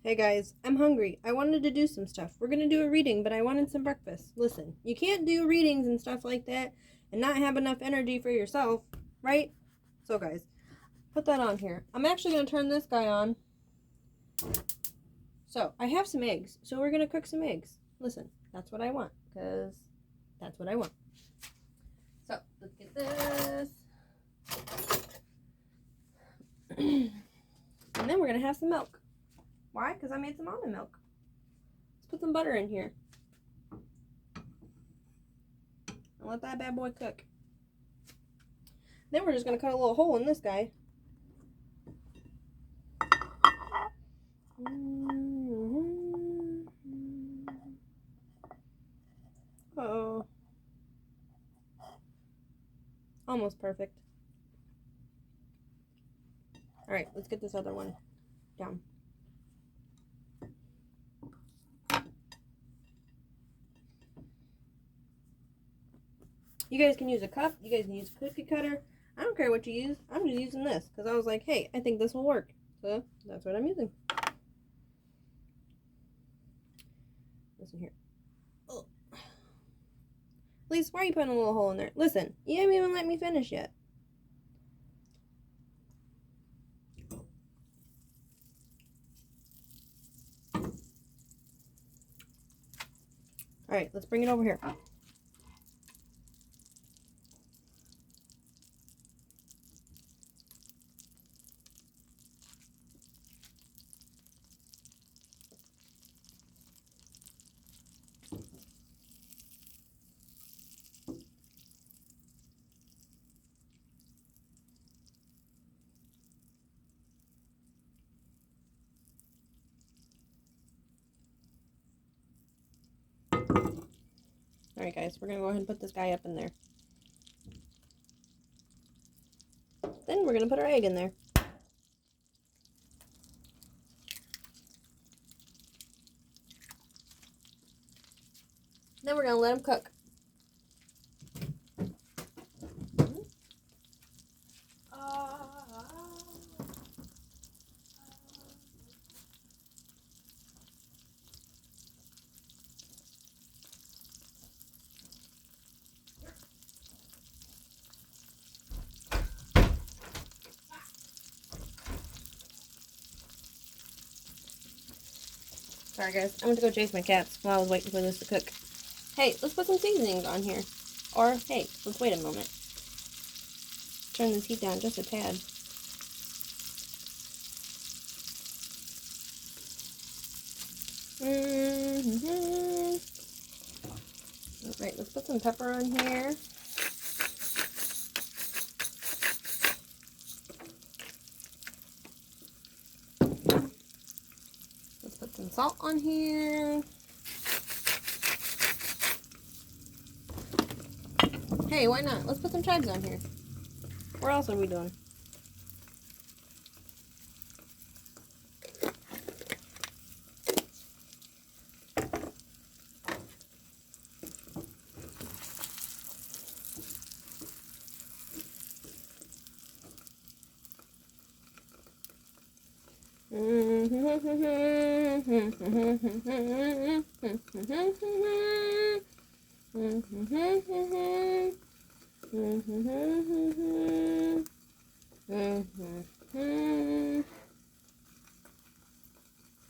Hey guys, I'm hungry. I wanted to do some stuff. We're gonna do a reading, but I wanted some breakfast. Listen, you can't do readings and stuff like that and not have enough energy for yourself, right? So, guys, put that on here. I'm actually gonna turn this guy on. So, I have some eggs, so we're gonna cook some eggs. Listen, that's what I want, because that's what I want. So, let's get this. And then we're gonna have some milk. Why? Because I made some almond milk. Let's put some butter in here. And let that bad boy cook. Then we're just going to cut a little hole in this guy. Uh-oh. Almost perfect. Alright, let's get this other one down. You guys can use a cup. You guys can use a cookie cutter. I don't care what you use. I'm just using this because I was like, hey, I think this will work. So that's what I'm using. Listen here. Oh. Lisa, why are you putting a little hole in there? Listen, you haven't even let me finish yet. Alright, let's bring it over here. Alright guys, we're going to go ahead and put this guy up in there. Then we're going to put our egg in there. Then we're going to let them cook. Sorry guys, I went to go chase my cats while I was waiting for this to cook. Hey, let's put some seasonings on here. Or, hey, let's wait a moment. Turn this heat down just a tad. Alright, let's put some pepper on here. Let's put some salt on here. Hey, why not? Let's put some chives on here. What else are we doing?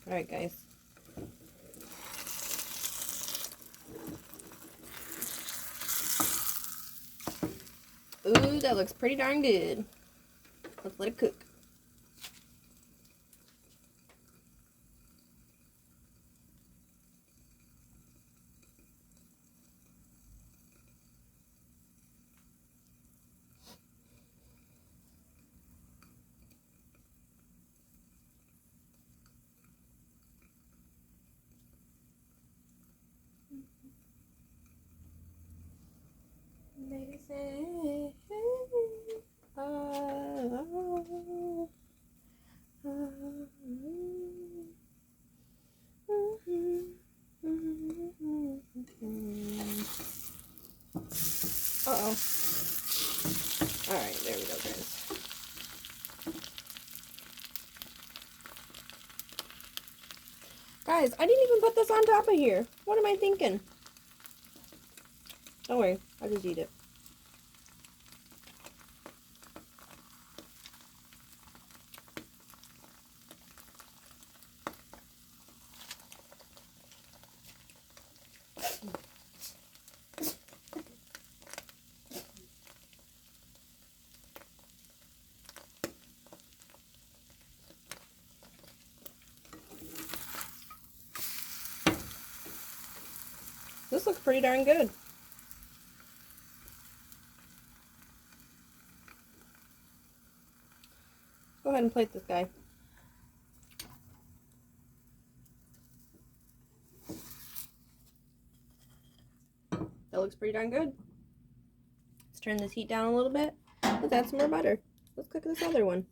Alright guys. Ooh, that looks pretty darn good. Let's let it cook. Baby say, oh. Guys, I didn't even put this on top of here. What am I thinking? Don't worry, I'll just eat it. This looks pretty darn good. Go ahead and plate this guy. That looks pretty darn good. Let's turn this heat down a little bit. Let's add some more butter. Let's cook this other one.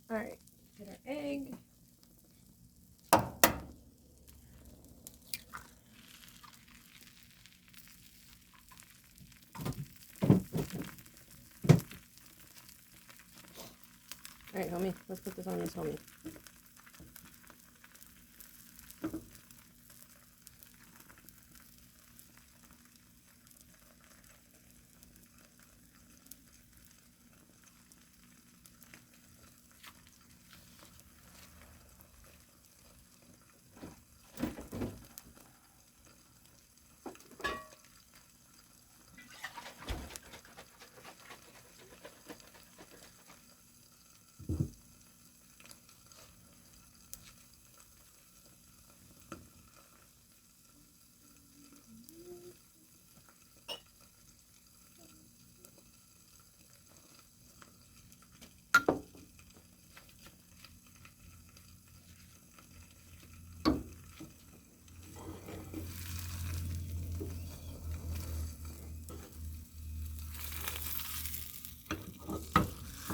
Alright, get our egg. Alright, homie, let's put this on this homie.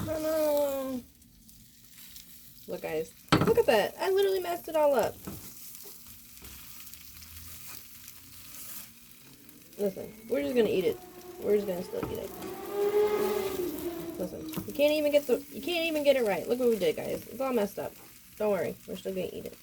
Oh no. Look, guys. Look at that. I literally messed it all up. Listen, we're just gonna eat it. We're just gonna still eat it. Listen, you can't even get it right. Look what we did, guys. It's all messed up. Don't worry, we're still gonna eat it.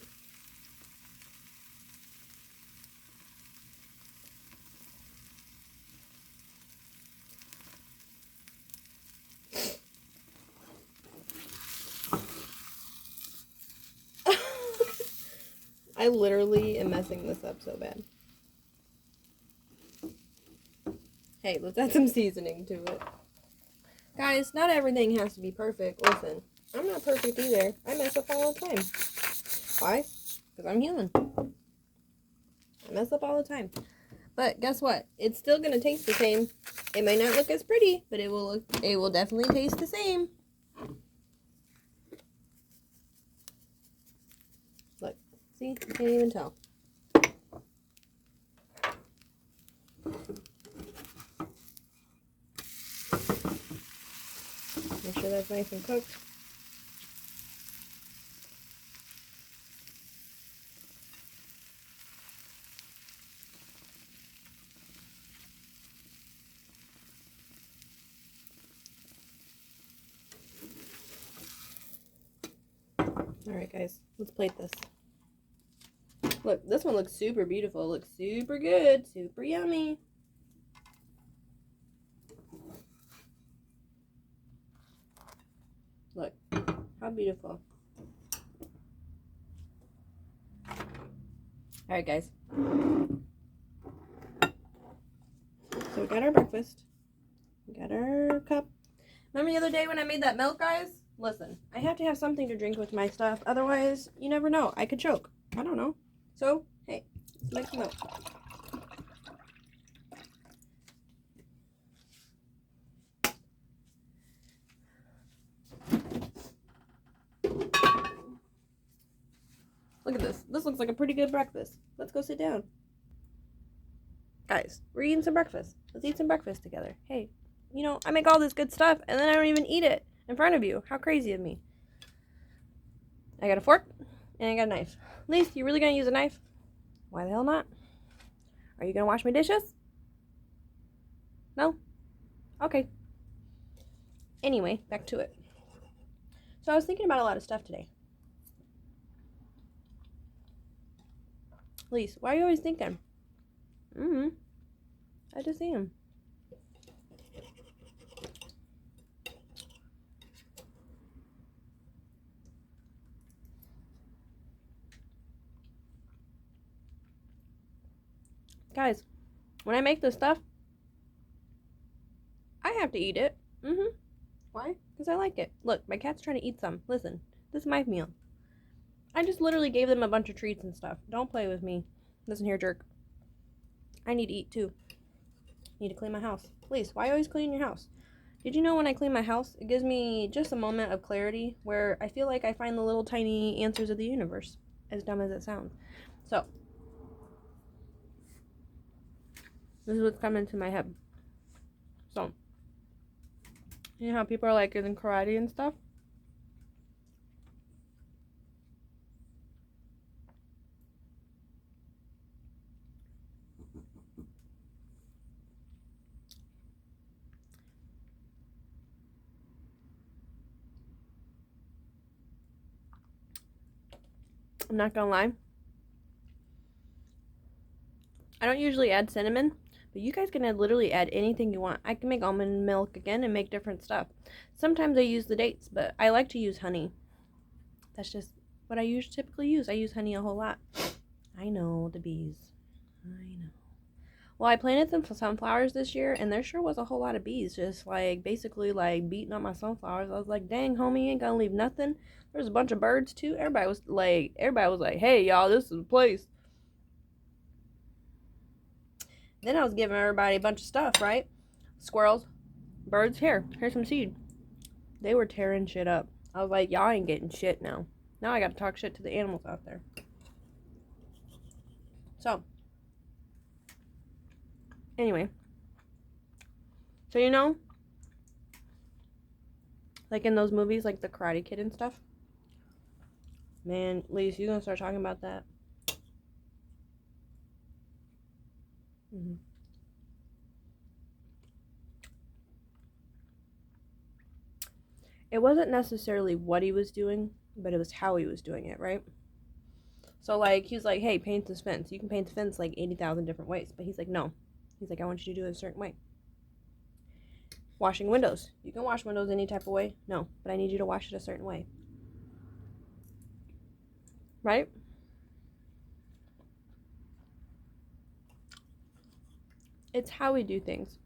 I literally am messing this up so bad. Hey, let's add some seasoning to it. Guys, not everything has to be perfect. Listen, I'm not perfect either. I mess up all the time. Why? Because I'm human. I mess up all the time. But guess what? It's still going to taste the same. It may not look as pretty, but it will definitely taste the same. Look. See? You can't even tell. Make sure that's nice and cooked. Alright guys, let's plate this. Look, this one looks super beautiful. It looks super good, super yummy. Look, how beautiful. Alright guys. So we got our breakfast. We got our cup. Remember the other day when I made that milk, guys? Listen, I have to have something to drink with my stuff. Otherwise, you never know. I could choke. I don't know. So, hey, let's make some milk. Look at this. This looks like a pretty good breakfast. Let's go sit down. Guys, we're eating some breakfast. Let's eat some breakfast together. Hey, you know, I make all this good stuff and then I don't even eat it in front of you. How crazy of me. I got a fork and I got a knife. Lise, you really gonna use a knife? Why the hell not? Are you gonna wash my dishes? No? Okay. Anyway, back to it. So I was thinking about a lot of stuff today. Lise, why are you always thinking? I just am. Guys, when I make this stuff, I have to eat it. Why? Because I like it. Look, my cat's trying to eat some. Listen, this is my meal. I just literally gave them a bunch of treats and stuff. Don't play with me. Listen here, jerk. I need to eat too. Need to clean my house. Please, why always clean your house? Did you know when I clean my house, it gives me just a moment of clarity where I feel like I find the little tiny answers of the universe, as dumb as it sounds. So, this is what's coming to my head. So, you know how people are like in karate and stuff? I'm not gonna lie. I don't usually add cinnamon, but you guys can literally add anything you want. I can make almond milk again and make different stuff. Sometimes I use the dates, but I like to use honey. That's just what I typically use. I use honey a whole lot. I know, the bees. I know. Well, I planted some sunflowers this year, and there sure was a whole lot of bees just, like, basically, like, beating up my sunflowers. I was like, dang, homie, you ain't gonna leave nothing. There's a bunch of birds, too. Everybody was like, hey, y'all, this is the place. Then I was giving everybody a bunch of stuff, right? Squirrels, birds, here's some seed. They were tearing shit up. I was like, y'all ain't getting shit now. Now I gotta talk shit to the animals out there. So, anyway. So, you know, like in those movies, like The Karate Kid and stuff. Man, Lise, you gonna start talking about that? It wasn't necessarily what he was doing, but it was how he was doing it, right? So, like, he's like, hey, paint this fence. You can paint the fence like 80,000 different ways. But he's like, no. He's like, I want you to do it a certain way. Washing windows. You can wash windows any type of way. No, but I need you to wash it a certain way. Right? It's how we do things.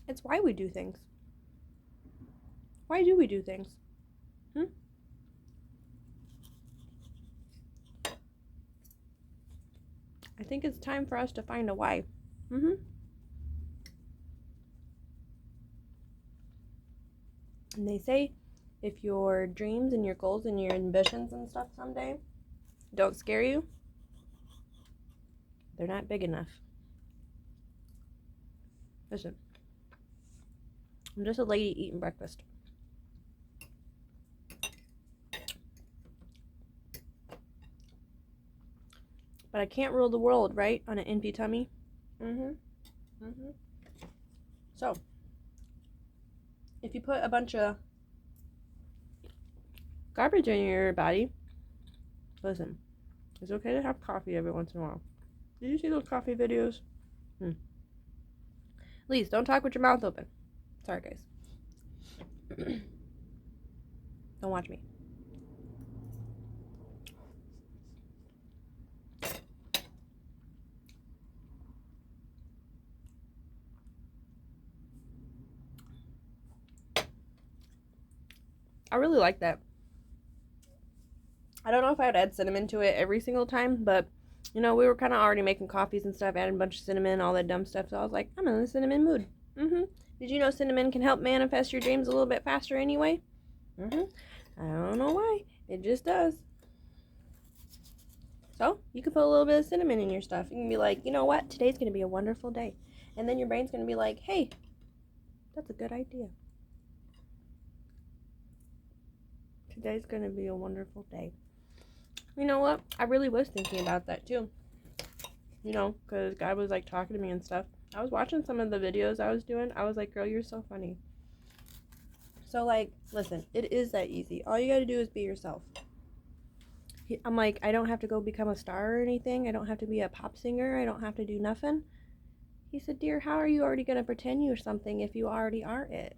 It's why we do things. Why do we do things? I think it's time for us to find a why. And they say if your dreams and your goals and your ambitions and stuff someday don't scare you, they're not big enough. Listen, I'm just a lady eating breakfast. But I can't rule the world, right? On an empty tummy. So, if you put a bunch of garbage in your body, listen, it's okay to have coffee every once in a while. Did you see those coffee videos? Please, don't talk with your mouth open. Sorry, guys. Don't watch me. I really like that. I don't know if I would add cinnamon to it every single time, but you know, we were kind of already making coffees and stuff, adding a bunch of cinnamon, all that dumb stuff. So I was like, I'm in the cinnamon mood. Did you know cinnamon can help manifest your dreams a little bit faster anyway? I don't know why. It just does. So you can put a little bit of cinnamon in your stuff. You can be like, you know what? Today's going to be a wonderful day. And then your brain's going to be like, hey, that's a good idea. Today's going to be a wonderful day. You know what? I really was thinking about that too. You know, because God was like talking to me and stuff. I was watching some of the videos I was doing. I was like, girl, you're so funny. So like, listen, it is that easy. All you got to do is be yourself. I'm like, I don't have to go become a star or anything. I don't have to be a pop singer. I don't have to do nothing. He said, dear, how are you already going to pretend you're something if you already are it?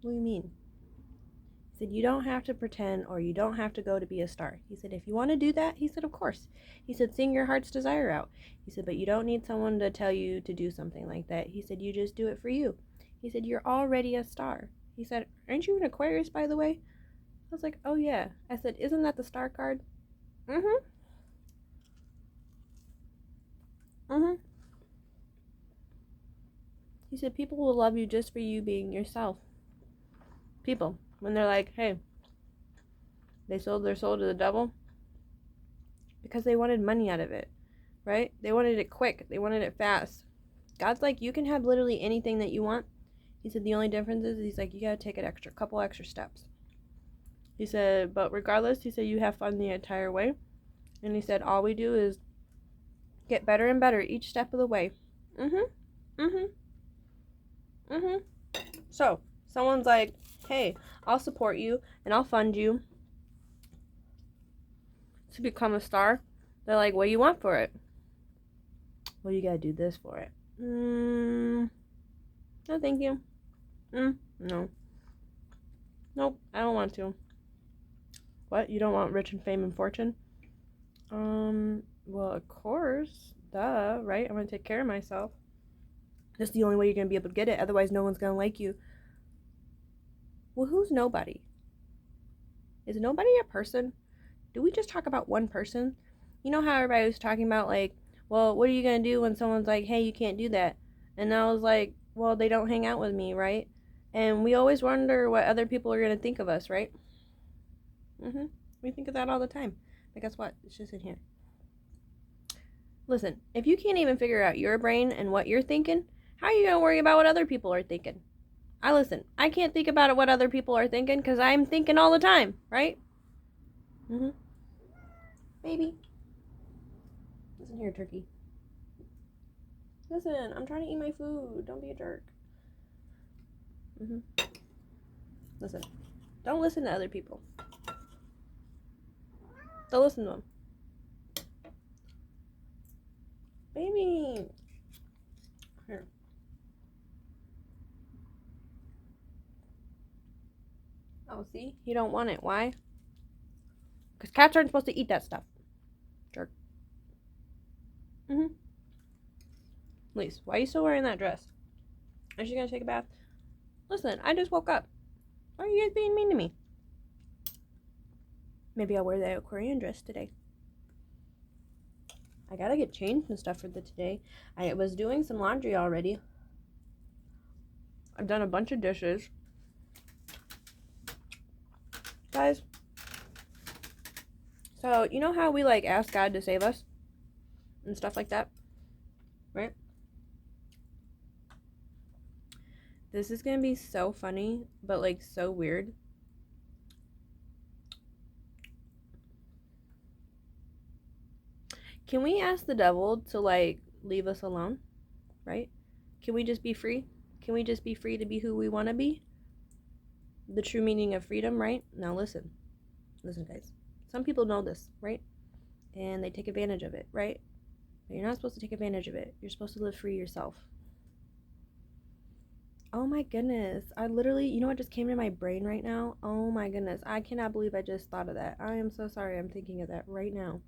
What do you mean? He said, you don't have to pretend, or you don't have to go to be a star. He said, if you want to do that, he said, of course. He said, sing your heart's desire out. He said, but you don't need someone to tell you to do something like that. He said, you just do it for you. He said, you're already a star. He said, aren't you an Aquarius, by the way? I was like, oh yeah. I said, isn't that the star card? He said, people will love you just for you being yourself. People, when they're like, hey, they sold their soul to the devil because they wanted money out of it, right? They wanted it quick. They wanted it fast. God's like, you can have literally anything that you want. He said, the only difference is, he's like, you got to take it couple extra steps. He said, but regardless, he said, you have fun the entire way. And he said, all we do is get better and better each step of the way. So, someone's like, hey, I'll support you and I'll fund you to become a star. They're like, what do you want for it? Well, you gotta do this for it. No, thank you. No. Nope, I don't want to. What? You don't want rich and fame and fortune? Well, of course. Duh, right? I'm gonna take care of myself. That's the only way you're gonna be able to get it. Otherwise, no one's gonna like you. Well, who's nobody? Is nobody a person? Do we just talk about one person? You know how everybody was talking about, like, well, what are you gonna do when someone's like, hey, you can't do that? And I was like, well, they don't hang out with me, right? And we always wonder what other people are gonna think of us, right? We think of that all the time. But guess what? It's just in here. Listen, if you can't even figure out your brain and what you're thinking, how are you gonna worry about what other people are thinking? I can't think about what other people are thinking because I'm thinking all the time, right? Baby. Listen here, turkey. Listen, I'm trying to eat my food. Don't be a jerk. Listen. Don't listen to other people. Don't listen to them. Baby. Here. Oh, see? You don't want it. Why? Because cats aren't supposed to eat that stuff. Jerk. Elise, why are you still wearing that dress? Are you gonna take a bath? Listen, I just woke up. Why are you guys being mean to me? Maybe I'll wear that Aquarian dress today. I gotta get changed and stuff for today. I was doing some laundry already. I've done a bunch of dishes. Guys, so you know how we like ask God to save us and stuff like that, right? This is gonna be so funny, but like so weird. Can we ask the devil to like leave us alone, right? Can we just be free? Can we just be free to be who we want to be? The true meaning of freedom, right? Now listen, guys. Some people know this, right? And they take advantage of it, right? But you're not supposed to take advantage of it. You're supposed to live free yourself. Oh my goodness. I literally, you know what just came to my brain right now? Oh my goodness. I cannot believe I just thought of that. I am so sorry I'm thinking of that right now.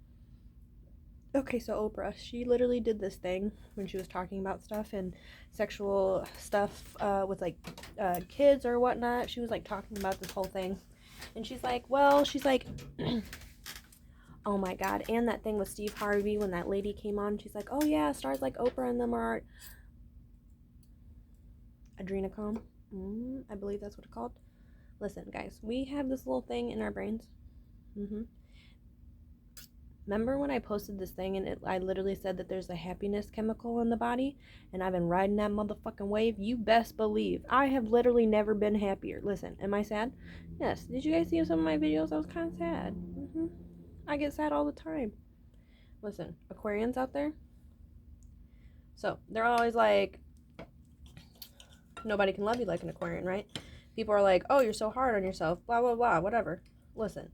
Okay, so Oprah, she literally did this thing when she was talking about stuff and sexual stuff with like kids or whatnot. She was like talking about this whole thing. And she's like, oh my God. And that thing with Steve Harvey when that lady came on, she's like, oh yeah, stars like Oprah and them are adrenochrome. I believe that's what it's called. Listen, guys, we have this little thing in our brains. Remember when I posted this thing and I literally said that there's a happiness chemical in the body and I've been riding that motherfucking wave? You best believe I have literally never been happier. Listen, am I sad? Yes. Did you guys see some of my videos? I was kind of sad. I get sad all the time. Listen, Aquarians out there. So they're always like, nobody can love you like an Aquarian, right? People are like, oh, you're so hard on yourself, blah, blah, blah, whatever. Listen,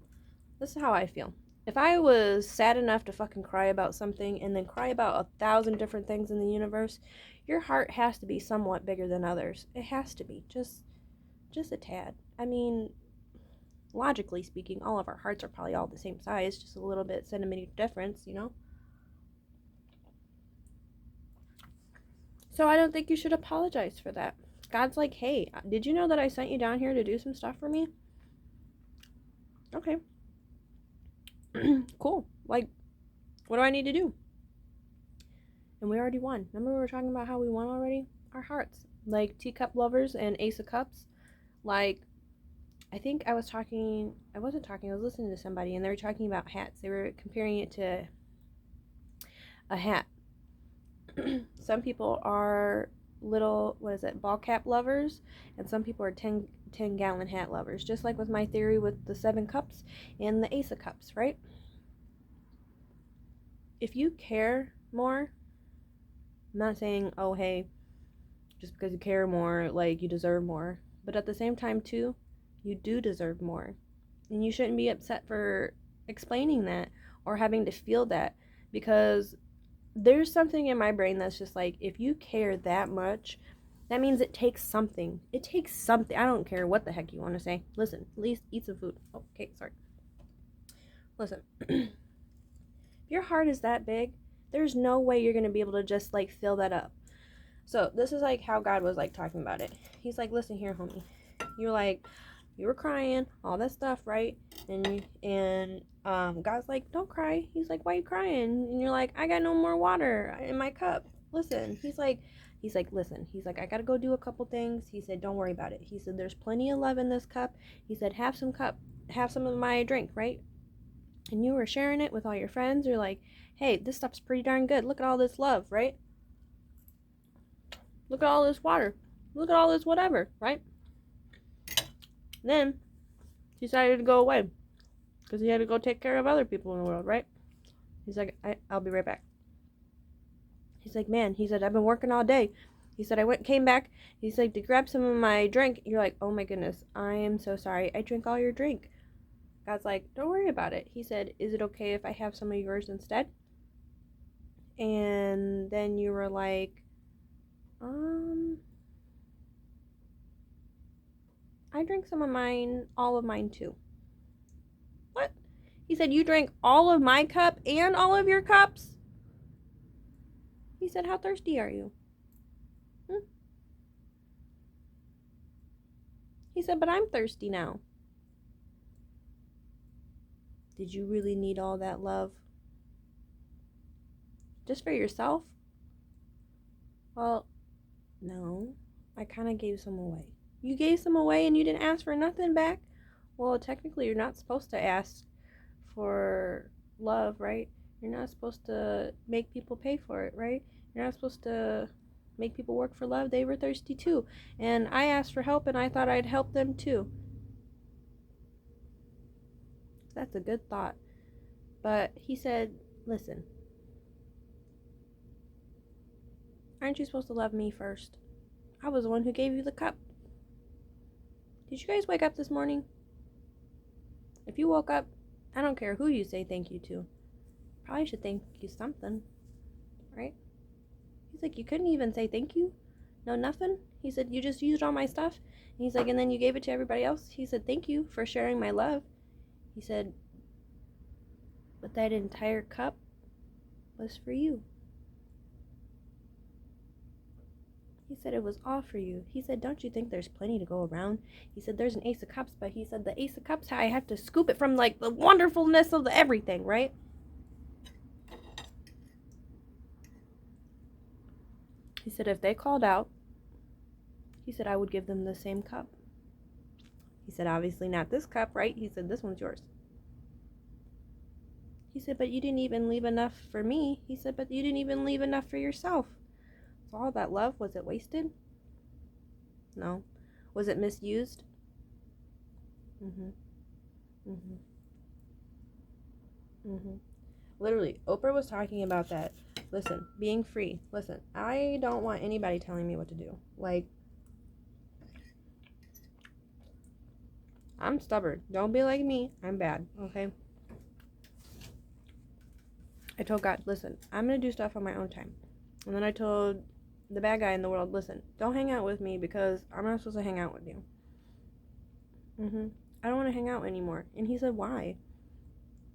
this is how I feel. If I was sad enough to fucking cry about something and then cry about 1,000 different things in the universe, your heart has to be somewhat bigger than others. It has to be. Just a tad. I mean, logically speaking, all of our hearts are probably all the same size, just a little bit centimeter difference, you know? So I don't think you should apologize for that. God's like, hey, did you know that I sent you down here to do some stuff for me? Okay. Cool. Like, what do I need to do? And we already won. Remember we were talking about how we won already? Our hearts. Like teacup lovers and ace of cups. Like, I think I was listening to somebody and they were talking about hats. They were comparing it to a hat. Some people are ball cap lovers, and some people are 10-gallon hat lovers. Just like with my theory with the 7 cups and the ace of cups, right? If you care more, I'm not saying, oh, hey, just because you care more, like, you deserve more. But at the same time, too, you do deserve more. And you shouldn't be upset for explaining that or having to feel that, because there's something in my brain that's just like, if you care that much, that means it takes something. It takes something. I don't care what the heck you want to say. Listen, at least eat some food. Okay, sorry. Listen, if your heart is that big, there's no way you're going to be able to just like fill that up. So this is like how God was like talking about it. He's like, listen here, homie. You're like, you were crying, all that stuff, right? And God's like, don't cry. He's like, why are you crying? And you're like, I got no more water in my cup. Listen. He's like, listen. He's like, I gotta go do a couple things. He said, don't worry about it. He said, there's plenty of love in this cup. He said, have some of my drink, right? And you were sharing it with all your friends. You're like, hey, this stuff's pretty darn good. Look at all this love, right? Look at all this water. Look at all this whatever, right? Then he decided to go away because he had to go take care of other people in the world, right? He's like, I'll be right back. He's like, man, he said, I've been working all day. He said, came back. He's like, to grab some of my drink. You're like, oh my goodness, I am so sorry. I drank all your drink. God's like, don't worry about it. He said, is it okay if I have some of yours instead? And then you were like, I drank some of mine, all of mine too. What? He said, you drank all of my cup and all of your cups? He said, how thirsty are you? He said, but I'm thirsty now. Did you really need all that love? Just for yourself? Well, no. I kind of gave some away. You gave some away and you didn't ask for nothing back? Well, technically, you're not supposed to ask for love, right? You're not supposed to make people pay for it, right? You're not supposed to make people work for love. They were thirsty too. And I asked for help and I thought I'd help them too. That's a good thought. But he said, listen, aren't you supposed to love me first? I was the one who gave you the cup. Did you guys wake up this morning? If you woke up, I don't care who you say thank you to. Probably should thank you something, right? He's like, you couldn't even say thank you? No, nothing? He said, you just used all my stuff? And he's like, and then you gave it to everybody else? He said, thank you for sharing my love. He said, but that entire cup, was for you. He said it was all for you. He said, don't you think there's plenty to go around? He said, there's an Ace of Cups, but he said the Ace of Cups, I have to scoop it from like the wonderfulness of the everything, right? He said, if they called out, he said, I would give them the same cup. He said, obviously not this cup, right? He said, this one's yours. He said, but you didn't even leave enough for me. He said, but you didn't even leave enough for yourself. So all that love, was it wasted? No. Was it misused? Literally, Oprah was talking about that. Listen, being free. Listen, I don't want anybody telling me what to do. Like, I'm stubborn. Don't be like me. I'm bad, okay? I told God, listen, I'm going to do stuff on my own time. And then I told the bad guy in the world, listen, don't hang out with me because I'm not supposed to hang out with you. I don't want to hang out anymore. And he said, why?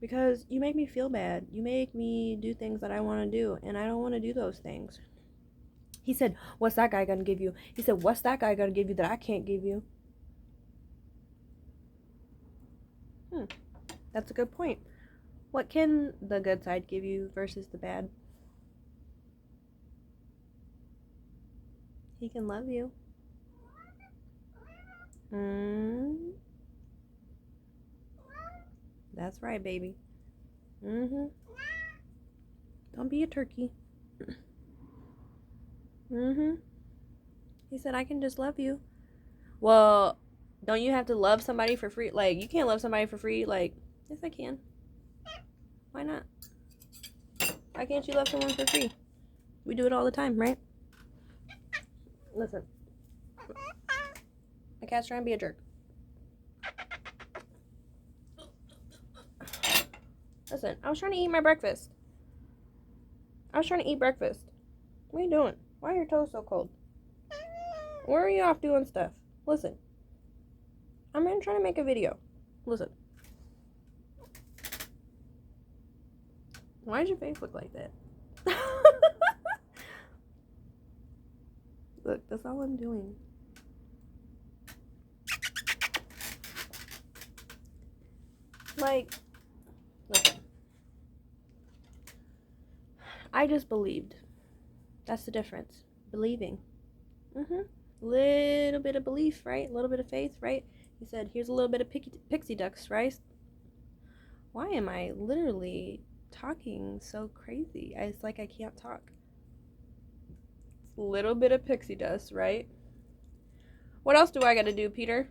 Because you make me feel bad. You make me do things that I want to do, and I don't want to do those things. He said, what's that guy going to give you? He said, what's that guy going to give you that I can't give you? That's a good point. What can the good side give you versus the bad? He can love you. That's right, baby. Don't be a turkey. He said, I can just love you. Well, don't you have to love somebody for free? Like, you can't love somebody for free. Like, yes, I can. Why not? Why can't you love someone for free? We do it all the time, right? Listen. My cat's trying to be a jerk. Listen, I was trying to eat my breakfast. What are you doing? Why are your toes so cold? Where are you off doing stuff? Listen. I'm trying to make a video. Listen. Why does your face look like that? Look, that's all I'm doing. Like, listen. I just believed. That's the difference. Believing. Little bit of belief, right? A little bit of faith, right? He said, here's a little bit of pixie dust, right? Why am I literally talking so crazy? It's like I can't talk. It's a little bit of pixie dust, right? What else do I gotta do, Peter?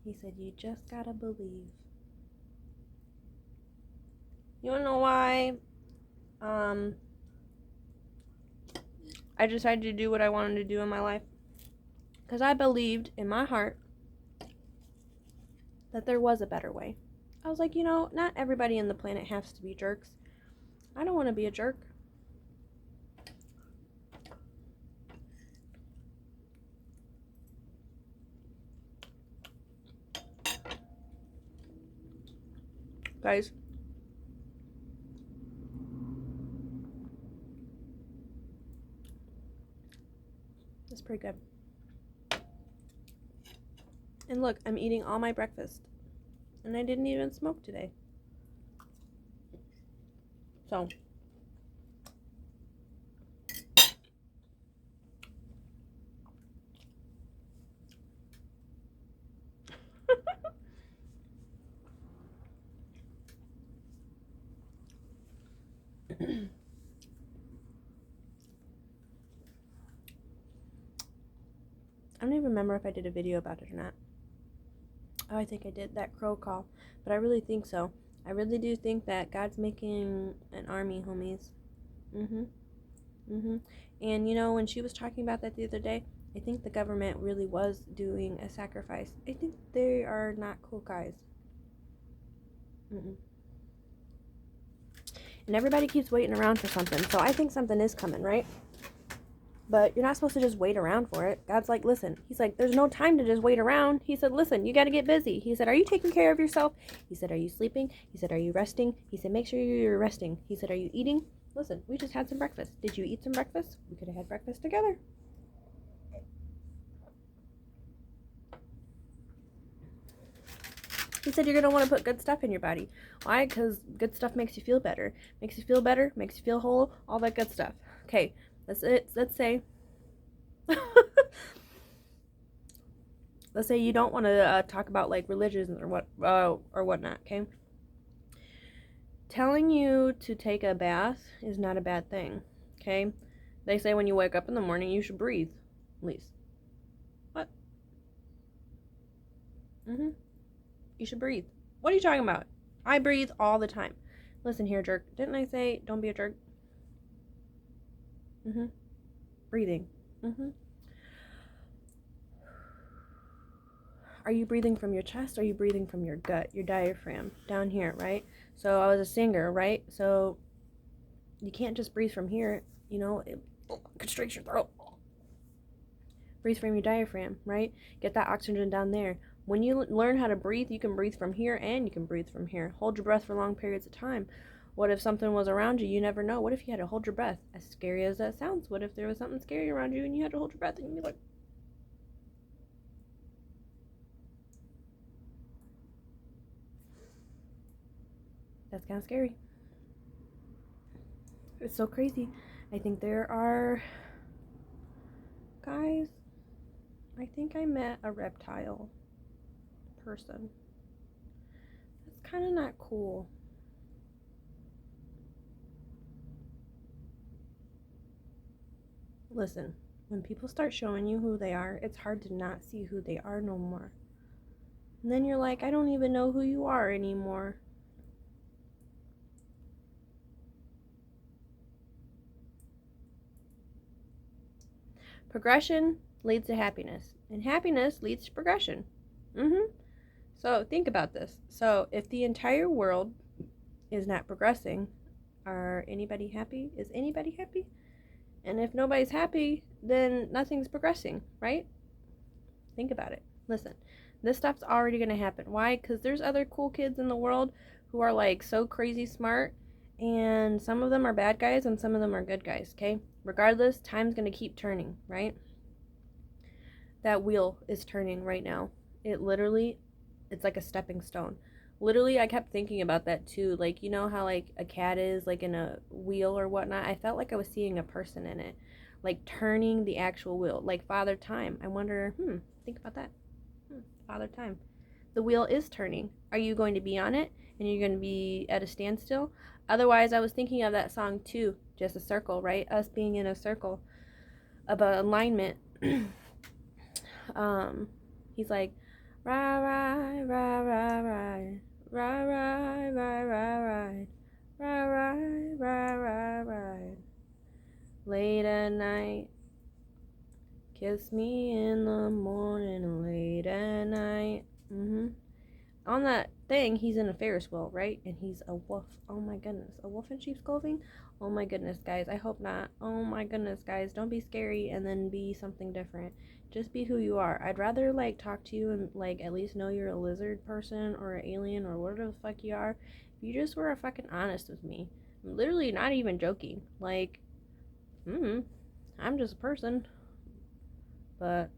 He said, you just gotta believe. You wanna know why I decided to do what I wanted to do in my life? Because I believed in my heart that there was a better way. I was like, you know, not everybody on the planet has to be jerks. I don't want to be a jerk. Guys, that's pretty good. And look, I'm eating all my breakfast. And I didn't even smoke today. So. I don't even remember if I did a video about it or not. Oh, I think I did that crow call. But I really think so. I really do think that God's making an army, homies. And you know, when she was talking about that the other day, I think the government really was doing a sacrifice. I think they are not cool guys. And everybody keeps waiting around for something. So I think something is coming, right? But you're not supposed to just wait around for it. God's like, listen. He's like, there's no time to just wait around. He said, listen, you got to get busy. He said, are you taking care of yourself? He said, are you sleeping? He said, are you resting? He said, make sure you're resting. He said, are you eating? Listen, we just had some breakfast. Did you eat some breakfast? We could have had breakfast together. He said, you're going to want to put good stuff in your body. Why? Because good stuff makes you feel better. Makes you feel better, makes you feel whole, all that good stuff. Okay, let's say let's say you don't want to talk about like religions or whatnot, okay? Telling you to take a bath is not a bad thing, okay? They say when you wake up in the morning, you should breathe, at least. What? You should breathe. What are you talking about? I breathe all the time. Listen here, jerk. Didn't I say don't be a jerk? Breathing. Are you breathing from your chest or are you breathing from your gut, your diaphragm, down here, right? So I was a singer, right? So you can't just breathe from here, you know, it constricts your throat. Breathe from your diaphragm, right? Get that oxygen down there. When you learn how to breathe, you can breathe from here and you can breathe from here. Hold your breath for long periods of time. What if something was around you? You never know. What if you had to hold your breath? As scary as that sounds, what if there was something scary around you and you had to hold your breath and you'd be like, that's kind of scary. It's so crazy. I think there are, guys, I think I met a reptile person. That's kind of not cool. Listen, when people start showing you who they are, it's hard to not see who they are no more. And then you're like, I don't even know who you are anymore. Progression leads to happiness, and happiness leads to progression. So think about this. So if the entire world is not progressing, are anybody happy? Is anybody happy? And if nobody's happy, then nothing's progressing, right? Think about it. Listen, this stuff's already going to happen. Why? Because there's other cool kids in the world who are like so crazy smart, and some of them are bad guys and some of them are good guys, okay? Regardless, time's going to keep turning, right? That wheel is turning right now. It's like a stepping stone. Literally, I kept thinking about that too. Like, you know how like a cat is like in a wheel or whatnot? I felt like I was seeing a person in it, like turning the actual wheel, like Father Time. I wonder, think about that. Father Time. The wheel is turning. Are you going to be on it and you're going to be at a standstill? Otherwise, I was thinking of that song too, Just a Circle, right? Us being in a circle of alignment. He's like, rah, rah, rah, rah, rah. Rah, rah, rah, rah, rah. Rah, rah, rah, rah, rah. Late at night, kiss me in the morning, late at night. On that thing, he's in a Ferris wheel, right? And he's a wolf. Oh my goodness. A wolf in sheep's clothing? Oh my goodness, guys. I hope not. Oh my goodness, guys. Don't be scary and then be something different. Just be who you are. I'd rather, like, talk to you and, like, at least know you're a lizard person or an alien or whatever the fuck you are. If you just were fucking honest with me. I'm literally not even joking. Like, I'm just a person. But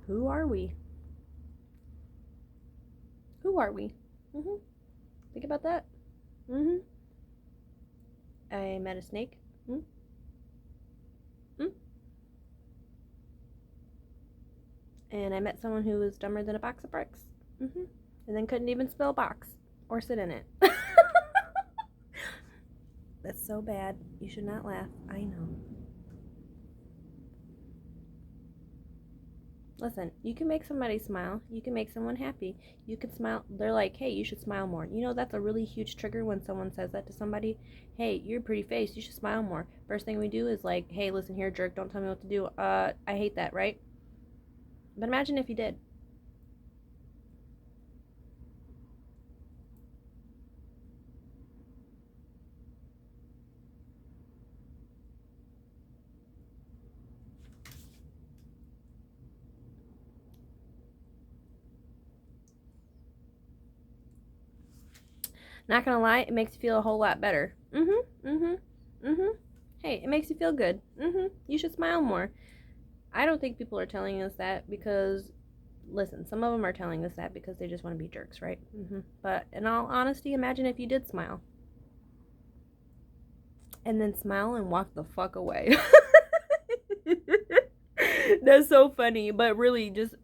who are we? Who are we? Think about that. I met a snake. And I met someone who was dumber than a box of bricks. And then couldn't even spell box or sit in it. That's so bad. You should not laugh. I know. Listen, you can make somebody smile. You can make someone happy. You can smile. They're like, hey, you should smile more. You know, that's a really huge trigger when someone says that to somebody. Hey, you're a pretty face. You should smile more. First thing we do is like, hey, listen here, jerk. Don't tell me what to do. I hate that, right? But imagine if you did. Not gonna lie, it makes you feel a whole lot better. Hey, it makes you feel good. You should smile more. I don't think people are telling us that because, listen, some of them are telling us that because they just want to be jerks, right? But in all honesty, imagine if you did smile. And then smile and walk the fuck away. That's so funny, but really just...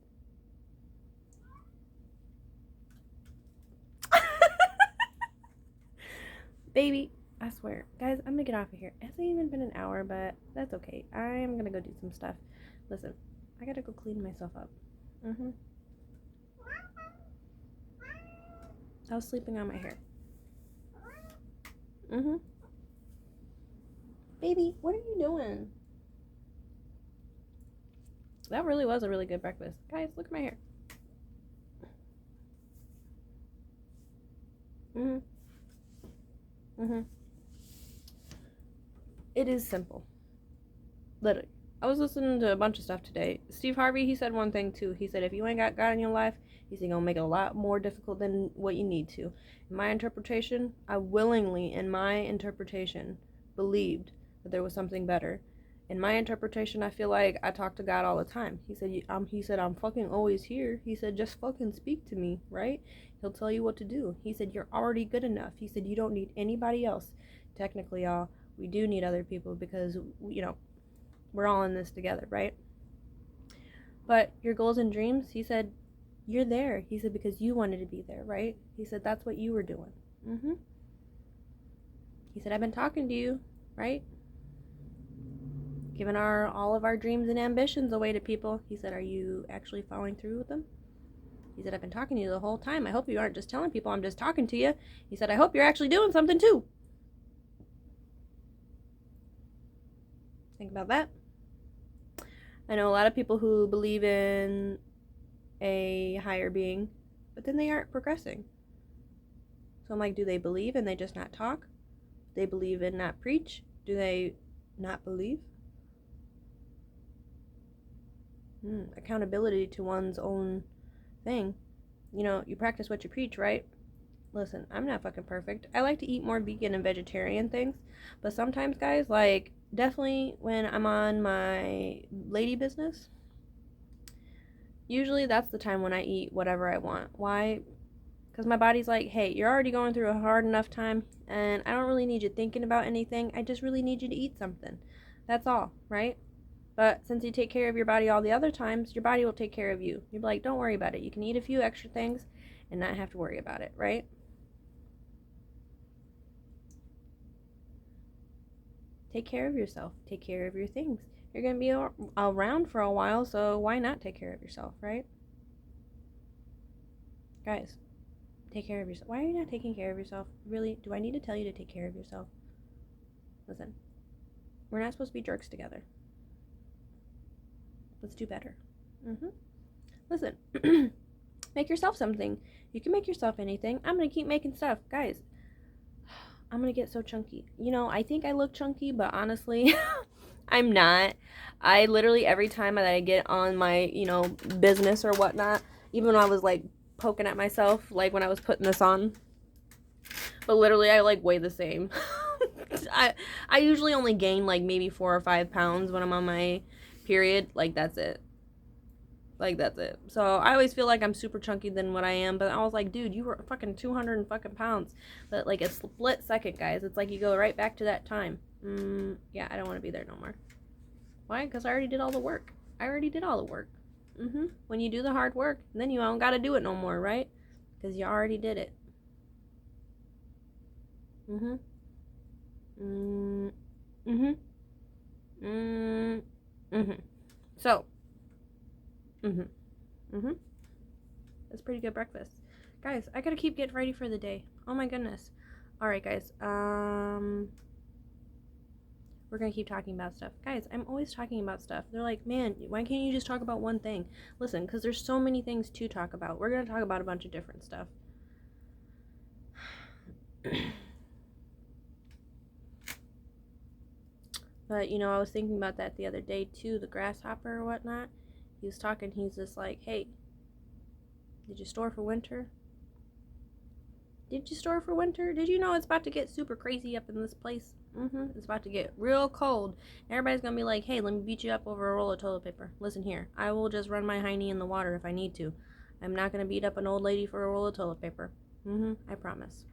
Baby, I swear. Guys, I'm gonna get off of here. It hasn't even been an hour, but that's okay. I am gonna go do some stuff. Listen, I gotta go clean myself up. I was sleeping on my hair. Baby, what are you doing? That really was a really good breakfast. Guys, look at my hair. It is simple. Literally. I was listening to a bunch of stuff today. Steve Harvey, he said one thing too. He said, if you ain't got God in your life, he's gonna make it a lot more difficult than what you need to. In my interpretation, I willingly, in my interpretation, believed that there was something better. In my interpretation, I feel like I talk to God all the time. He said, I'm fucking always here. He said, just fucking speak to me, right? He'll tell you what to do. He said, you're already good enough. He said, you don't need anybody else. Technically, y'all, we do need other people because, you know, we're all in this together, right? But your goals and dreams, he said, you're there. He said, because you wanted to be there, right? He said, that's what you were doing. He said, I've been talking to you, right? Giving all of our dreams and ambitions away to people. He said, are you actually following through with them? He said, I've been talking to you the whole time. I hope you aren't just telling people I'm just talking to you. He said, I hope you're actually doing something too. Think about that. I know a lot of people who believe in a higher being, but then they aren't progressing. So I'm like, do they believe and they just not talk? Do they believe and not preach? Do they not believe? Accountability to one's own thing. You know, you practice what you preach, right? Listen, I'm not fucking perfect. I like to eat more vegan and vegetarian things, but sometimes, guys, like, definitely when I'm on my lady business, usually that's the time when I eat whatever I want. Why? Because my body's like, hey, you're already going through a hard enough time, and I don't really need you thinking about anything. I just really need you to eat something. That's all, right? But since you take care of your body all the other times, your body will take care of you. You're like, don't worry about it. You can eat a few extra things and not have to worry about it, right? Take care of yourself. Take care of your things. You're going to be around for a while, so why not take care of yourself, right? Guys, take care of yourself. Why are you not taking care of yourself? Really? Do I need to tell you to take care of yourself? Listen, we're not supposed to be jerks together. Let's do better. Listen, make yourself something. You can make yourself anything. I'm going to keep making stuff. Guys, I'm going to get so chunky. You know, I think I look chunky, but honestly, I'm not. I literally, every time that I get on my, you know, business or whatnot, even when I was, like, poking at myself, like, when I was putting this on, but literally, I, like, weigh the same. I usually only gain, like, maybe 4 or 5 pounds when I'm on my period. Like, that's it. So I always feel like I'm super chunky than what I am, but I was like, dude, you were fucking 200 fucking pounds. But like a split second, guys. It's like you go right back to that time. Yeah, I don't want to be there no more. Why? Because I already did all the work. When you do the hard work, then you don't got to do it no more, right? Because you already did it. So, that's pretty good breakfast. Guys, I gotta keep getting ready for the day. Oh my goodness. Alright, guys. We're gonna keep talking about stuff. Guys, I'm always talking about stuff. They're like, man, why can't you just talk about one thing? Listen, because there's so many things to talk about. We're gonna talk about a bunch of different stuff. But, you know, I was thinking about that the other day, too, the grasshopper or whatnot. He was talking, he's just like, hey, did you store for winter? Did you store for winter? Did you know it's about to get super crazy up in this place? It's about to get real cold. Everybody's gonna be like, hey, let me beat you up over a roll of toilet paper. Listen here, I will just run my hiney in the water if I need to. I'm not gonna beat up an old lady for a roll of toilet paper. I promise.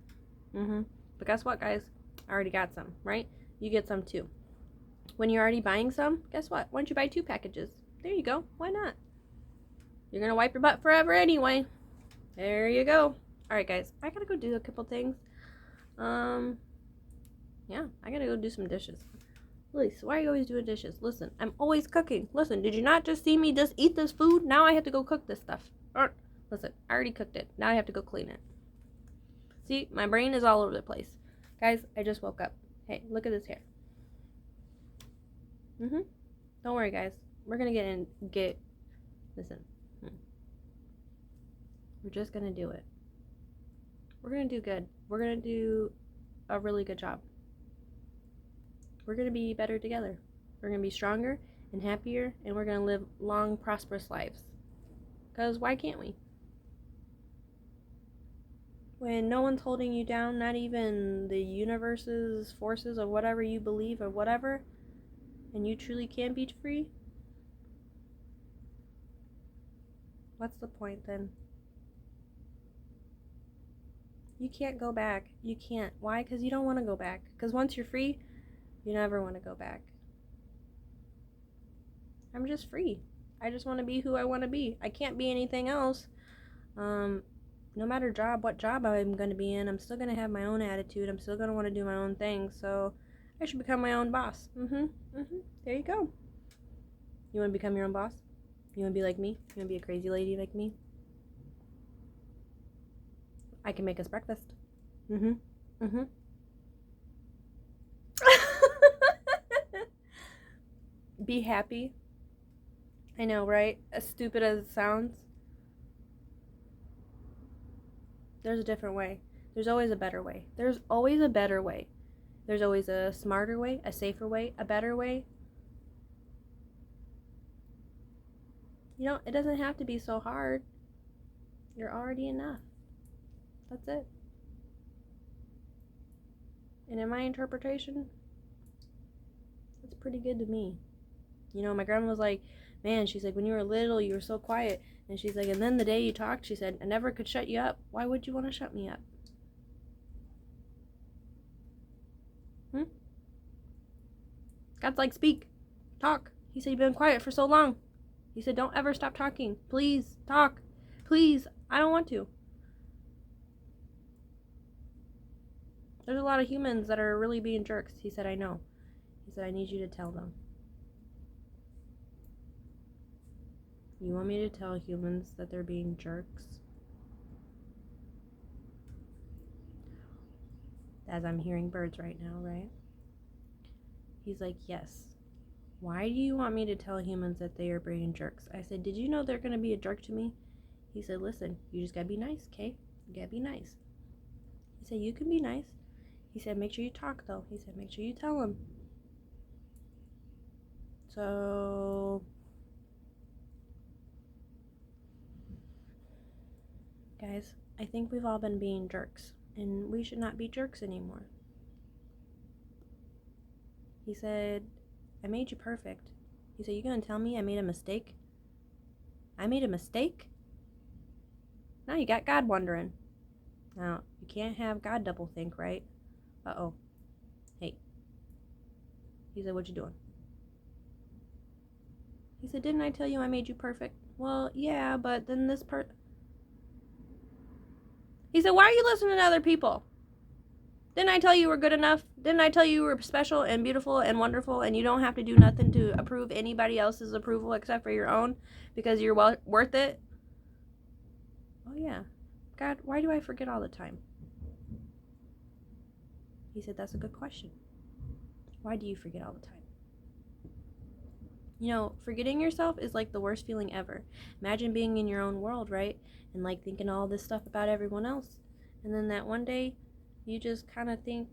But guess what, guys? I already got some, right? You get some too. When you're already buying some, guess what? Why don't you buy 2 packages? There you go. Why not? You're gonna wipe your butt forever anyway. There you go. Alright, guys. I gotta go do a couple things. Yeah, I gotta go do some dishes. Elise, why are you always doing dishes? Listen, I'm always cooking. Listen, did you not just see me just eat this food? Now I have to go cook this stuff. Listen, I already cooked it. Now I have to go clean it. See, my brain is all over the place. Guys, I just woke up. Hey, look at this hair. Don't worry, guys. We're gonna listen. We're just gonna do it. We're gonna do good. We're gonna do a really good job. We're gonna be better together. We're gonna be stronger and happier, and we're gonna live long, prosperous lives. Because why can't we? When no one's holding you down, not even the universe's forces of whatever you believe or whatever, and you truly can be free, what's the point then? You can't go back. You can't. Why? Because you don't want to go back. Because once you're free, you never want to go back. I'm just free. I just want to be who I want to be. I can't be anything else. No matter what job I'm going to be in, I'm still going to have my own attitude. I'm still going to want to do my own thing. So I should become my own boss. There you go. You want to become your own boss? You want to be like me? You want to be a crazy lady like me? I can make us breakfast. Be happy. I know, right? As stupid as it sounds. There's a different way. There's always a better way. There's always a better way. There's always a smarter way, a safer way, a better way. You know, it doesn't have to be so hard. You're already enough. That's it. And in my interpretation, it's pretty good to me. You know, my grandma was like, man, she's like, when you were little, you were so quiet. And she's like, and then the day you talked, she said, I never could shut you up. Why would you want to shut me up? God's like, speak, talk. He said, you've been quiet for so long. He said, don't ever stop talking. Please, talk. Please, I don't want to. There's a lot of humans that are really being jerks. He said, I know. He said, I need you to tell them. You want me to tell humans that they're being jerks? As I'm hearing birds right now, right? He's like, yes. Why do you want me to tell humans that they are being jerks? I said, did you know they're going to be a jerk to me? He said, listen, you just got to be nice, okay? You got to be nice. He said, you can be nice. He said, make sure you talk, though. He said, make sure you tell them. So, guys, I think we've all been being jerks, and we should not be jerks anymore. He said, I made you perfect. He said, you gonna tell me I made a mistake? I made a mistake? Now you got God wondering. Now, you can't have God double think, right? Uh-oh. Hey. He said, what you doing? He said, didn't I tell you I made you perfect? Well, yeah, but then this He said, why are you listening to other people? Didn't I tell you were good enough? Didn't I tell you were special and beautiful and wonderful and you don't have to do nothing to approve anybody else's approval except for your own because you're worth it? Oh, yeah. God, why do I forget all the time? He said, that's a good question. Why do you forget all the time? You know, forgetting yourself is like the worst feeling ever. Imagine being in your own world, right? And like thinking all this stuff about everyone else. And then that one day, you just kind of think,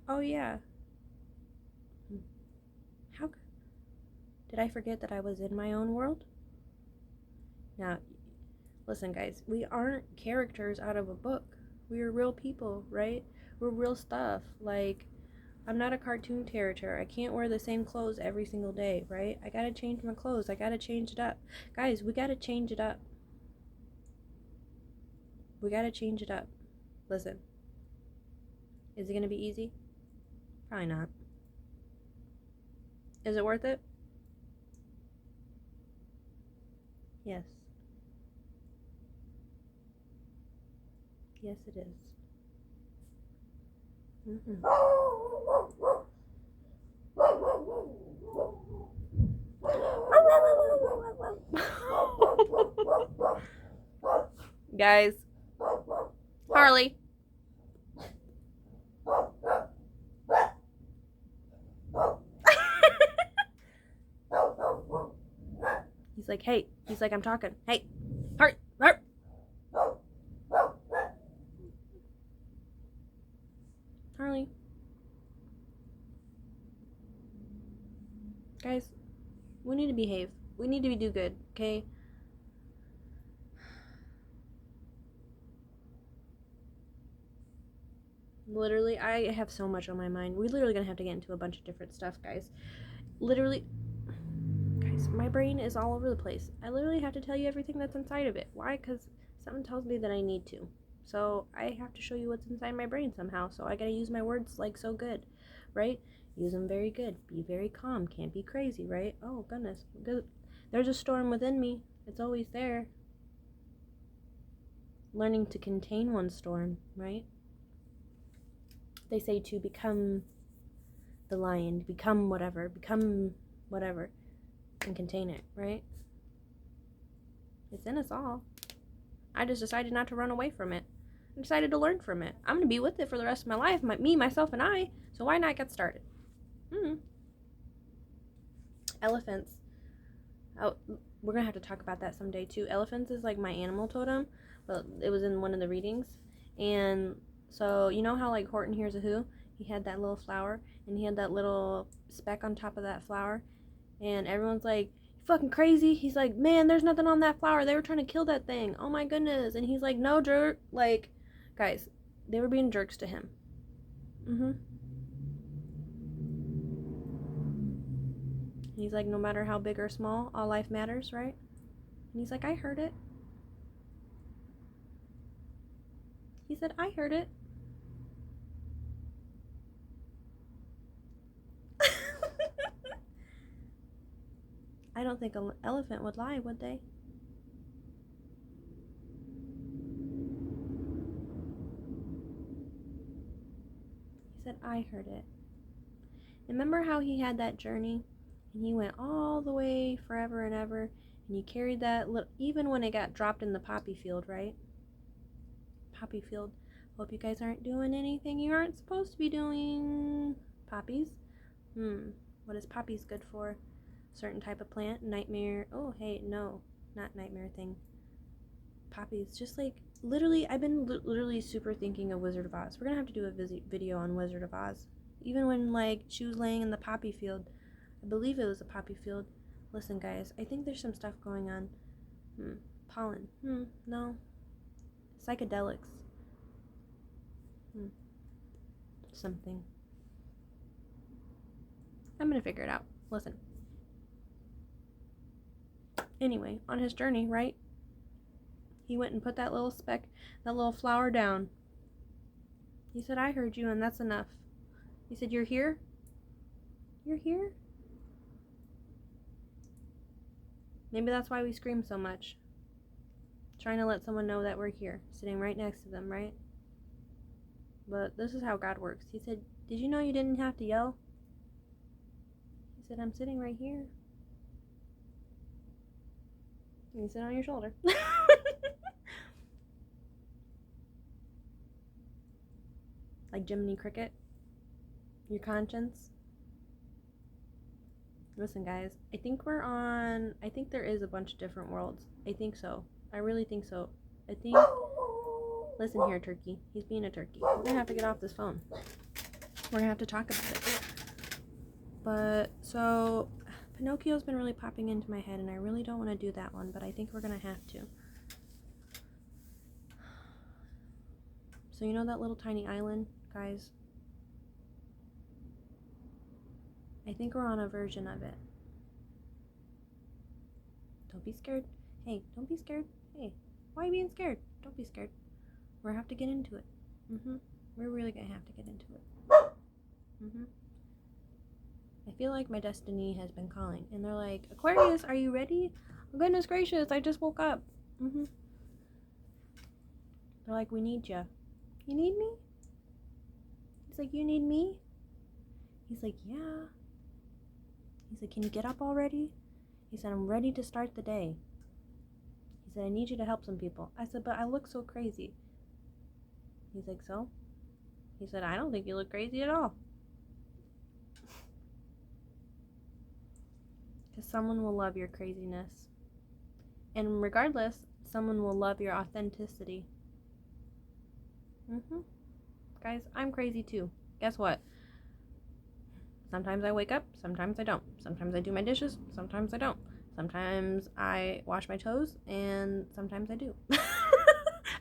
oh yeah, how did I forget that I was in my own world? Now, listen guys, we aren't characters out of a book. We are real people, right? We're real stuff. Like, I'm not a cartoon character. I can't wear the same clothes every single day, right? I gotta change my clothes. I gotta change it up. Guys, we gotta change it up. We gotta change it up. Listen. Is it gonna be easy? Probably not. Is it worth it? Yes. Yes, it is. Guys. Harley. He's like, hey. He's like, I'm talking. Hey. Harley. Harley. Guys, we need to behave. We need to do good, okay? Literally, I have so much on my mind. We're literally gonna have to get into a bunch of different stuff, guys. Literally, guys, my brain is all over the place. I literally have to tell you everything that's inside of it. Why? Because something tells me that I need to. So I have to show you what's inside my brain somehow. So I gotta use my words like so good, right? Use them very good. Be very calm. Can't be crazy, right? Oh, goodness. There's a storm within me. It's always there. Learning to contain one storm, right? They say to become the lion, become whatever, and contain it, right? It's in us all. I just decided not to run away from it. I decided to learn from it. I'm going to be with it for the rest of my life, me, myself, and I, so why not get started? Elephants. Oh, we're going to have to talk about that someday, too. Elephants is like my animal totem, but it was in one of the readings, and so, you know how, like, Horton Hears a Who? He had that little flower, and he had that little speck on top of that flower, and everyone's like, you fucking crazy? He's like, man, there's nothing on that flower. They were trying to kill that thing. Oh my goodness. And he's like, no, jerk. Like, guys, they were being jerks to him. He's like, no matter how big or small, all life matters, right? And he's like, I heard it. He said, I heard it. I don't think an elephant would lie, would they? He said, I heard it. Remember how he had that journey? And he went all the way forever and ever. And he carried that, even when it got dropped in the poppy field, right? Poppy field. Hope you guys aren't doing anything you aren't supposed to be doing. Poppies? What is poppies good for? Certain type of plant? Nightmare. Oh, hey, no. Not nightmare thing. Poppies. Just like, literally, I've been literally super thinking of Wizard of Oz. We're gonna have to do a video on Wizard of Oz. Even when, like, she was laying in the poppy field. I believe it was a poppy field. Listen, guys, I think there's some stuff going on. Pollen. No. Psychedelics. Something. I'm gonna figure it out. Listen. Anyway, on his journey, right? He went and put that little speck, that little flower down. He said, I heard you, and that's enough. He said, you're here? You're here? Maybe that's why we scream so much. Trying to let someone know that we're here, sitting right next to them, right? But this is how God works. He said, did you know you didn't have to yell? He said, I'm sitting right here. And you sit on your shoulder. Like Jiminy Cricket. Your conscience. Listen, guys, I think there is a bunch of different worlds. I think so. I really think so. Listen here, turkey. He's being a turkey. We're gonna have to get off this phone. We're gonna have to talk about it. But, so, Pinocchio's been really popping into my head, and I really don't want to do that one, but I think we're gonna have to. So you know that little tiny island, guys? I think we're on a version of it. Don't be scared. Hey, don't be scared. Hey, why are you being scared? Don't be scared. We're gonna have to get into it. We're really gonna have to get into it. I feel like my destiny has been calling, and they're like, Aquarius, are you ready? Oh, goodness gracious, I just woke up. They're like, we need you. You need me? He's like, you need me? He's like, yeah. He's like, can you get up already? He said, I'm ready to start the day. He said, I need you to help some people. I said, but I look so crazy. He's like, so? He said, I don't think you look crazy at all. Because someone will love your craziness. And regardless, someone will love your authenticity. Guys, I'm crazy too. Guess what? Sometimes I wake up, sometimes I don't. Sometimes I do my dishes, sometimes I don't. Sometimes I wash my toes, and sometimes I do.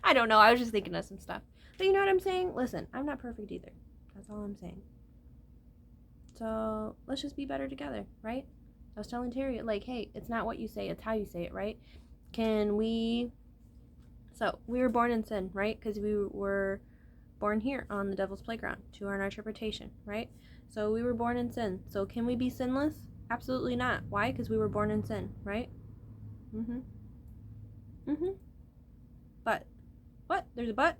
I don't know, I was just thinking of some stuff. But you know what I'm saying? Listen, I'm not perfect either. That's all I'm saying. So let's just be better together, right? I was telling Terry, like, hey, it's not what you say, it's how you say it, right? So we were born in sin, right? Because we were born here on the devil's playground to our interpretation, right? So we were born in sin. So can we be sinless? Absolutely not. Why? Because we were born in sin, right? But what? There's a butt?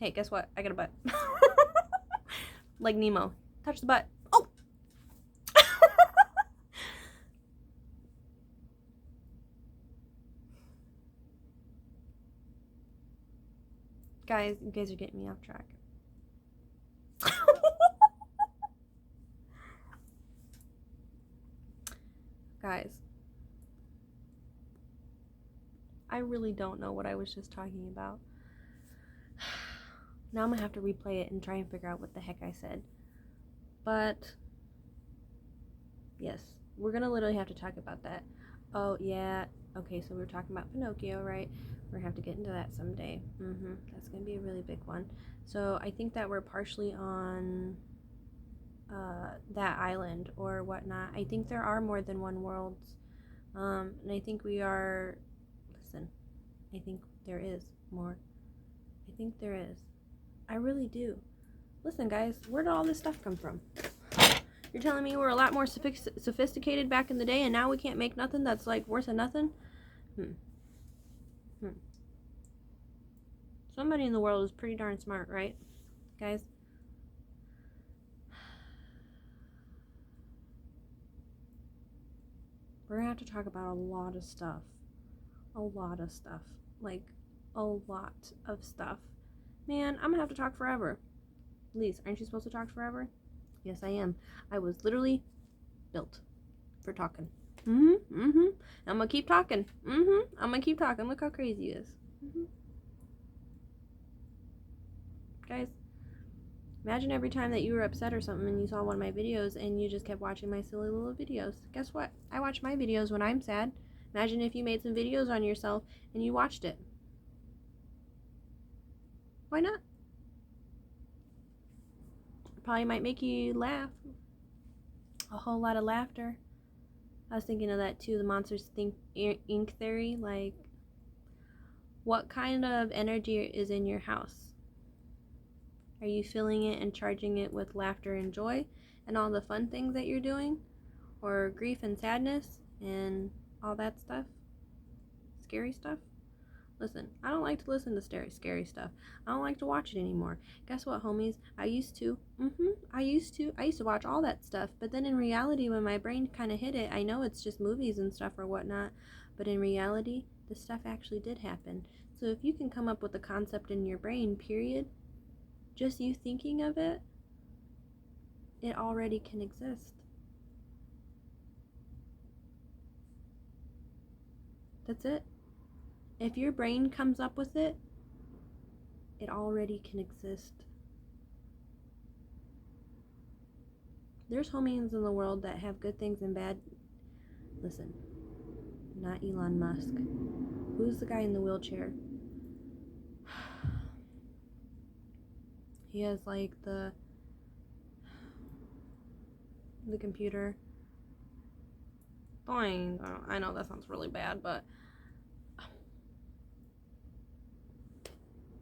Hey, guess what? I got a butt. Like Nemo. Touch the butt. Oh! Guys, you guys are getting me off track. Guys, I really don't know what I was just talking about. Now I'm gonna have to replay it and try and figure out what the heck I said. But yes, we're gonna literally have to talk about that. Oh yeah, okay, so we were talking about Pinocchio, right? We're gonna have to get into that someday. That's gonna be a really big one. So I think that we're partially on that island or whatnot. I think there are more than one worlds, and I think we are. Listen, I think there is more. I think there is. I really do. Listen, guys, where did all this stuff come from? You're telling me we're a lot more sophisticated back in the day, and now we can't make nothing that's like worse than nothing? Somebody in the world is pretty darn smart, right, guys? We're gonna have to talk about a lot of stuff. A lot of stuff. Like, a lot of stuff. Man, I'm gonna have to talk forever. Lise, aren't you supposed to talk forever? Yes, I am. I was literally built for talking. I'm gonna keep talking. I'm gonna keep talking. Look how crazy he is. Guys, imagine every time that you were upset or something and you saw one of my videos and you just kept watching my silly little videos. Guess what? I watch my videos when I'm sad. Imagine if you made some videos on yourself and you watched it. Why not? It probably might make you laugh. A whole lot of laughter. I was thinking of that too, the Monsters Inc. theory. Like, what kind of energy is in your house? Are you filling it and charging it with laughter and joy and all the fun things that you're doing? Or grief and sadness and all that stuff? Scary stuff? Listen, I don't like to listen to scary stuff. I don't like to watch it anymore. Guess what, homies? I used to. I used to watch all that stuff. But then in reality, when my brain kind of hit it, I know it's just movies and stuff or whatnot. But in reality, the stuff actually did happen. So if you can come up with a concept in your brain, period, just you thinking of it, it already can exist. That's it. If your brain comes up with it, it already can exist. There's homies in the world that have good things and bad. Listen, not Elon Musk. Who's the guy in the wheelchair? He has like the computer. Boing. I know that sounds really bad, but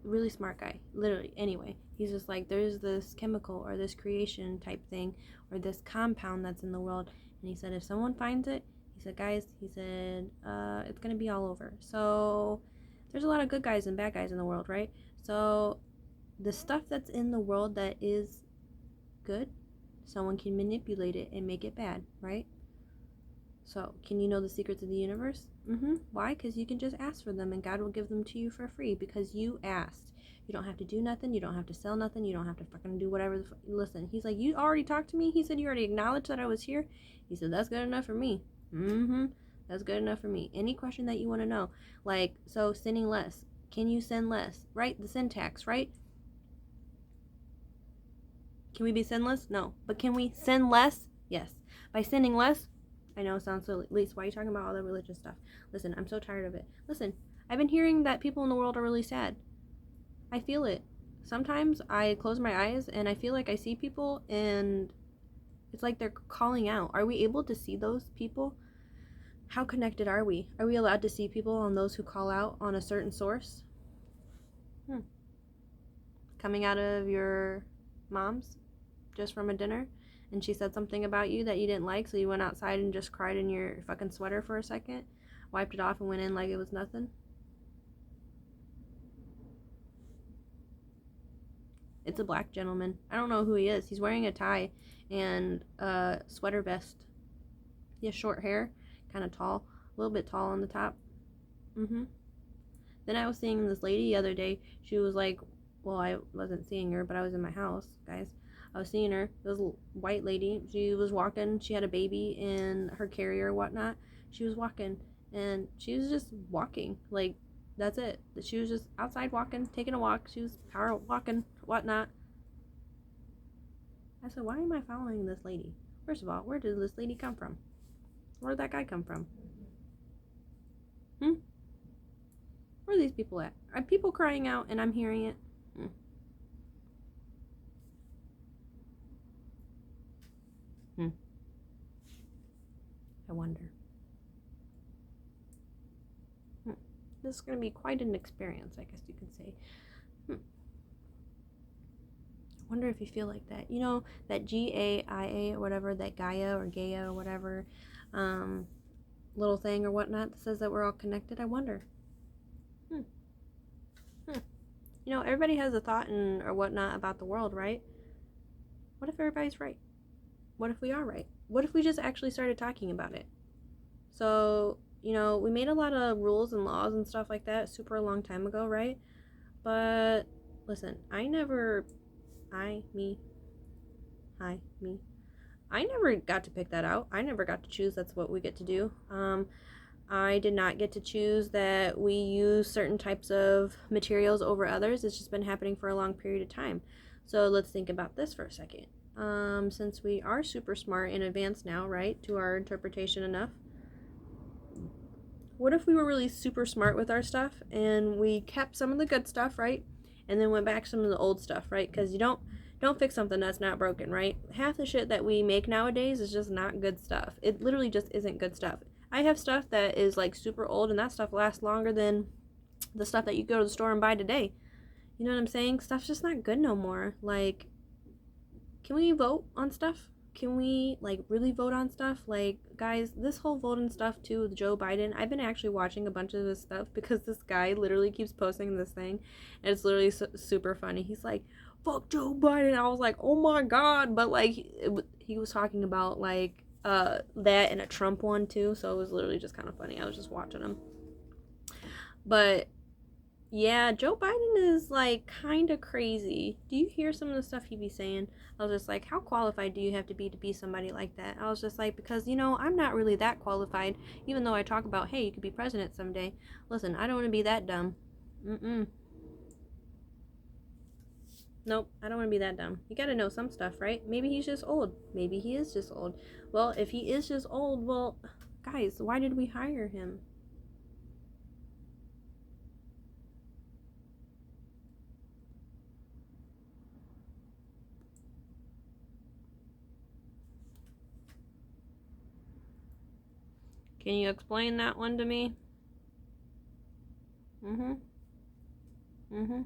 really smart guy, literally. Anyway, he's just like, there's this chemical or this creation type thing or this compound that's in the world, and he said if someone finds it, he said, guys, he said, it's gonna be all over. So there's a lot of good guys and bad guys in the world, right? So the stuff that's in the world that is good, someone can manipulate it and make it bad, right? So, can you know the secrets of the universe? Why? Because you can just ask for them and God will give them to you for free because you asked. You don't have to do nothing. You don't have to sell nothing. You don't have to fucking do whatever. Listen, he's like, you already talked to me? He said, you already acknowledged that I was here? He said, that's good enough for me. That's good enough for me. Any question that you want to know. Like, so sinning less. Can you sin less? Right? The sin tax, right? Can we be sinless? No. But can we sin less? Yes. By sinning less, I know it sounds so least. Why are you talking about all the religious stuff? Listen, I'm so tired of it. Listen, I've been hearing that people in the world are really sad. I feel it. Sometimes I close my eyes and I feel like I see people and it's like they're calling out. Are we able to see those people? How connected are we? Are we allowed to see people on those who call out on a certain source? Coming out of your mom's just from a dinner? And she said something about you that you didn't like, so you went outside and just cried in your fucking sweater for a second, wiped it off and went in like it was nothing. It's a black gentleman. I don't know who he is. He's wearing a tie and a sweater vest. He has short hair, kind of tall, a little bit tall on the top. Then I was seeing this lady the other day. She was like, well, I wasn't seeing her, but I was in my house, guys. I was seeing her. It was a white lady. She was walking. She had a baby in her carrier or whatnot. She was walking, and she was just walking. Like, that's it. She was just outside walking, taking a walk. She was power walking, whatnot. I said, why am I following this lady? First of all, where did this lady come from? Where did that guy come from? Where are these people at? Are people crying out and I'm hearing it? I wonder. This is going to be quite an experience, I guess you could say. I wonder if you feel like that. You know, that Gaia or whatever, that Gaia or Gaia or whatever little thing or whatnot that says that we're all connected. I wonder. You know, everybody has a thought and or whatnot about the world, right? What if everybody's right? What if we are right? What if we just actually started talking about it? So, you know, we made a lot of rules and laws and stuff like that super long time ago, right? But listen, I never got to pick that out. I never got to choose that's what we get to do. I did not get to choose that we use certain types of materials over others. It's just been happening for a long period of time. So let's think about this for a second. Since we are super smart and advanced now, right, to our interpretation enough, what if we were really super smart with our stuff and we kept some of the good stuff, right, and then went back to some of the old stuff, right? Because you don't fix something that's not broken, right? Half the shit that we make nowadays is just not good stuff. It literally just isn't good stuff. I have stuff that is like super old and that stuff lasts longer than the stuff that you go to the store and buy today. You know what I'm saying? Stuff's just not good no more. Like, can we vote on stuff? Can we like really vote on stuff? Like, guys, this whole voting stuff too with Joe Biden, I've been actually watching a bunch of this stuff because this guy literally keeps posting this thing and it's literally super funny. He's like, fuck Joe Biden. I was like, oh my god. But like he was talking about like that and a Trump one too, so it was literally just kind of funny. I was just watching him. But yeah, Joe Biden is like kind of crazy. Do you hear some of the stuff he be saying? I was just like, how qualified do you have to be somebody like that? I was just like, because, you know, I'm not really that qualified, even though I talk about, hey, you could be president someday. Listen, I don't want to be that dumb. Nope, I don't want to be that dumb. You gotta know some stuff, right? Maybe he's just old. Maybe he is just old. Well, if he is just old, well, guys, why did we hire him? Can you explain that one to me? Mm-hmm. Mm-hmm.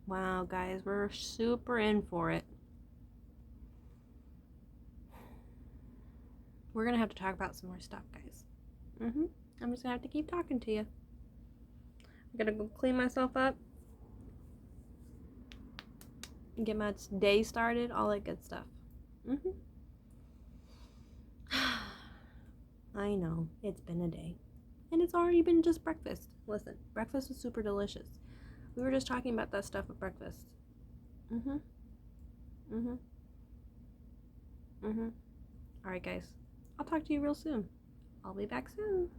Wow, guys, we're super in for it. We're gonna have to talk about some more stuff, guys. Mm-hmm. I'm just gonna have to keep talking to you. I'm gonna go clean myself up, get my day started, all that good stuff. Mm-hmm. I know, it's been a day. And it's already been just breakfast. Listen, breakfast was super delicious. We were just talking about that stuff at breakfast. Mm-hmm. Mm-hmm. Mm-hmm. Alright, guys. I'll talk to you real soon. I'll be back soon.